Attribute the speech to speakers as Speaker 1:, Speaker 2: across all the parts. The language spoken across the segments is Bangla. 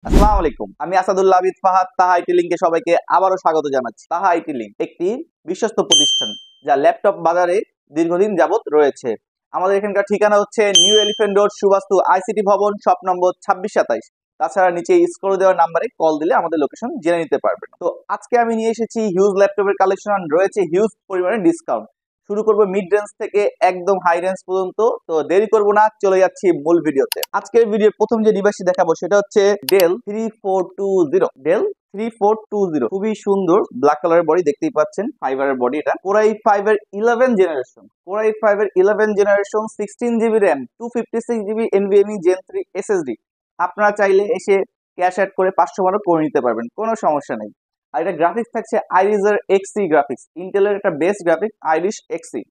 Speaker 1: আসসালামু আলাইকুম। আমি আসাদুল্লাহ আবিদ ফাহাদ তাহা আইটি লিংকে সবাইকে আবারও স্বাগত জানাচ্ছি। তাহা আইটি লিংক একটি বিশ্বস্ত প্রতিষ্ঠান যা ল্যাপটপ বাজারে দীর্ঘদিন যাবত রয়েছে। আমাদের এখানকার ঠিকানা হচ্ছে new elephant road, Suvastu ICT ভবন, শপ নম্বর 2627। তাছাড়া নিচে স্ক্রল দেওয়া নাম্বারে কল দিলে আমাদের লোকেশন জেনে নিতে পারবেন। তো আজকে আমি নিয়ে এসেছি হিউজ ল্যাপটপের কালেকশন, রয়েছে হিউজ পরিমাণে ডিসকাউন্ট। শুরু করবো মিড রেঞ্জ থেকে একদম হাই রেঞ্জ পর্যন্ত। তো দেরি করব না, চলে যাচ্ছি মূল ভিডিওতে। আজকের ভিডিওর প্রথম যে ডিভাইসটি দেখাবো সেটা হচ্ছে ডেল 3420। ডেল 3420 খুবই সুন্দর ব্ল্যাক কালারের বডি, দেখতেই পাচ্ছেন ফাইবারের বডি। এটা কোরাই 5 এর 11 জেনারেশন, কোরাই 5 এর 11 generation, 16 GB RAM, 256 GB NVMe gen 3 SSD. আপনারা চাইলে এসে ক্যাশ অ্যাড করে 512 করে নিতে পারবেন, কোনো সমস্যা নেই। আর এটা গ্রাফিক্স থাকছে আইরিজের এক্সি গ্রাফিক্স, ইন্টেলের একটা বেস্ট গ্রাফিক্স আইরিশ এক্সি।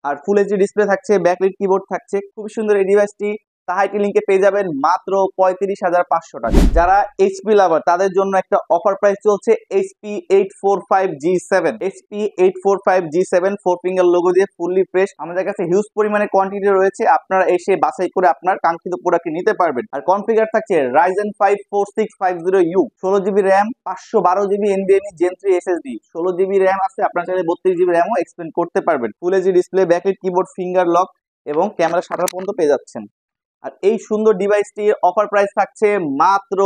Speaker 1: আর ফুল এইচডি ডিসপ্লে থাকছে, ব্যাকলাইট কিবোর্ড থাকছে। খুব সুন্দর এই ডিভাইসটি তাহাইটি লিংকে পেয়ে যাবেন মাত্র 35,500 টাকা। যারা এইচপি লাভার তাদের জন্য একটা অফার প্রাইস চলছে HP 845G7। HP 845G7 4 finger logo দিয়ে ফুললি ফ্রেশ। আমাদের কাছে হিউজ পরিমাণে কোয়ান্টিটি রয়েছে, আপনারা এসে বাছাই করে আপনার কাঙ্ক্ষিত প্রোডাক্ট নিতে পারবেন। আর কনফিগার থাকছে Ryzen 5 4650U, 16 GB RAM, 512 GB NVMe gen 3 SSD. 16 GB RAM আছে, আপনারা চাইলে 32 জিবি র্যামও এক্সপেন্ড করতে পারবেন। Full HD display, backlight keyboard, finger lock এবং ক্যামেরা শাটার পর্যন্ত পেয়ে যাচ্ছেন। আর এই সুন্দর ডিভাইসটির অফার প্রাইস থাকছে মাত্র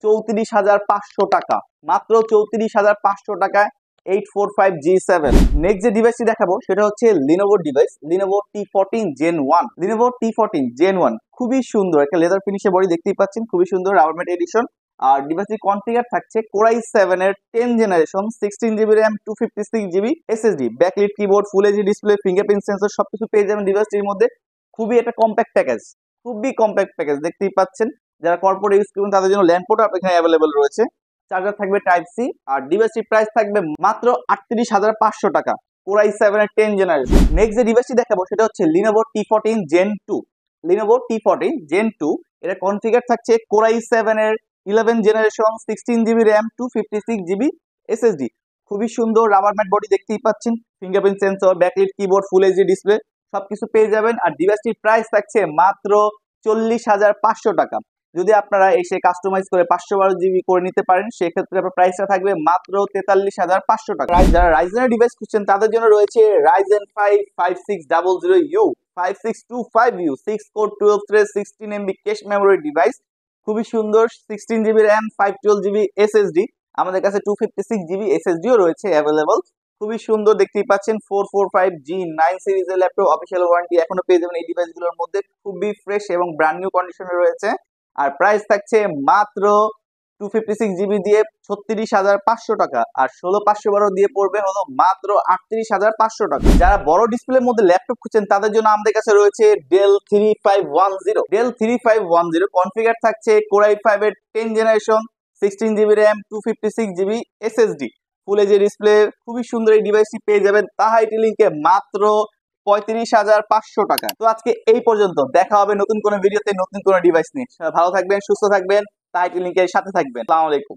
Speaker 1: 34,500 টাকা। মাত্র 34,500 টাকায় 845G7। নেক্সট যে ডিভাইসটি দেখাবো সেটা হচ্ছে লিনোভোর device, Lenovo T14 Gen 1। Lenovo T14 Gen 1 খুবই সুন্দর একটা লেদার ফিনিশে বডি, দেখতেই পাচ্ছেন খুবই সুন্দর রাবার ম্যাট এডিশন। আর ডিভাইসটি কনফিগার থাকছে কোরাই 7 এর 10 generation, 16 GB RAM, 256 GB SSD, backlight keyboard, ফুল এইচডি ডিসপ্লে, ফিঙ্গারপ্রিন্ট সেন্সর সবকিছু পেয়ে যাবেন ডিভাইসটির মধ্যে। খুবই একটা কম্প্যাক্ট প্যাকেজ, খুবই কম্প্যাক্ট প্যাকেজ, দেখতেই পাচ্ছেন। যারা কর্পোরেট ইউজ করবেন তাদের জন্য ল্যান্ড পোর্ট এখানে অ্যাভেলেবল রয়েছে। চার্জার থাকবে টাইপ সি। আর ডিভাইসটির প্রাইস থাকবে মাত্র 38,500 টাকা, কোরাই 7 এর 10 জেনারেশন। নেক্সট যে ডিভাইসটি দেখাবো সেটা হচ্ছে Lenovo T14 Gen 2। Lenovo T14 Gen 2 এটা কনফিগার থাকছে কোরাই 7 এর 11 generation, 16 GB RAM, 256 GB SSD. খুবই সুন্দর রাবার ম্যাট বডি, দেখতেই পাচ্ছেন। ফিঙ্গারপ্রিন্ট সেন্সর, ব্যাকলাইট কিবোর্ড, ফুল এইচডি ডিসপ্লে সবকিছু পেয়ে যাবেন। আর ডিভাইসটির প্রাইস থাকছে মাত্র 40,500 টাকা। যদি আপনারা এসে কাস্টমাইজ করে 512 জিবি করে নিতে পারেন, সেক্ষেত্রে আপনার প্রাইসটা থাকবে মাত্র 43,500 টাকা। যারা রাইজেনের ডিভাইস খুঁজছেন তাদের জন্য রয়েছে Ryzen 5 5600U, 5625U, 6 core 12 thread 16 MB cache memory device. খুবই সুন্দর, 16 জিবি র্যাম, 512 জিবি এসএসডি। আমাদের কাছে 256 জিবি এসএসডিও রয়েছে অ্যাভেলেবল। খুবই সুন্দর, দেখতেই পাচ্ছেন। 445G9 সিরিজের ল্যাপটপ, অফিসিয়াল ওয়ারেন্টি এখনো পেয়ে যাবেন এই ডিভাইসগুলোর মধ্যে। খুবই ফ্রেশ এবং ব্র্যান্ড নিউ কন্ডিশনে রয়েছে। আর প্রাইস থাকছে মাত্র 256 জিবি দিয়ে 36,500 টাকা। আর 16,512 দিয়ে পড়বে হলো মাত্র 38,500 টাকা। যারা বড় ডিসপ্লের মধ্যে ল্যাপটপ খুঁজছেন তাদের জন্য আমাদের কাছে রয়েছে ডেল 3510। ডেল 3510 কনফিগার থাকছে কোরাই 5 এর 10 generation, 16 GB RAM, 256 GB SSD, ফুল এইচডি ডিসপ্লে। খুবই সুন্দর এই ডিভাইসটি পেয়ে যাবেন তাহাইটি লিংকে মাত্র 35,500 টাকা। তো আজকে এই পর্যন্ত, দেখা হবে নতুন কোনো ভিডিওতে নতুন কোনো ডিভাইস নিয়ে। সবাই ভালো থাকবেন, সুস্থ থাকবেন, তাহাইটি লিংকের সাথে থাকবেন। আসসালামু আলাইকুম।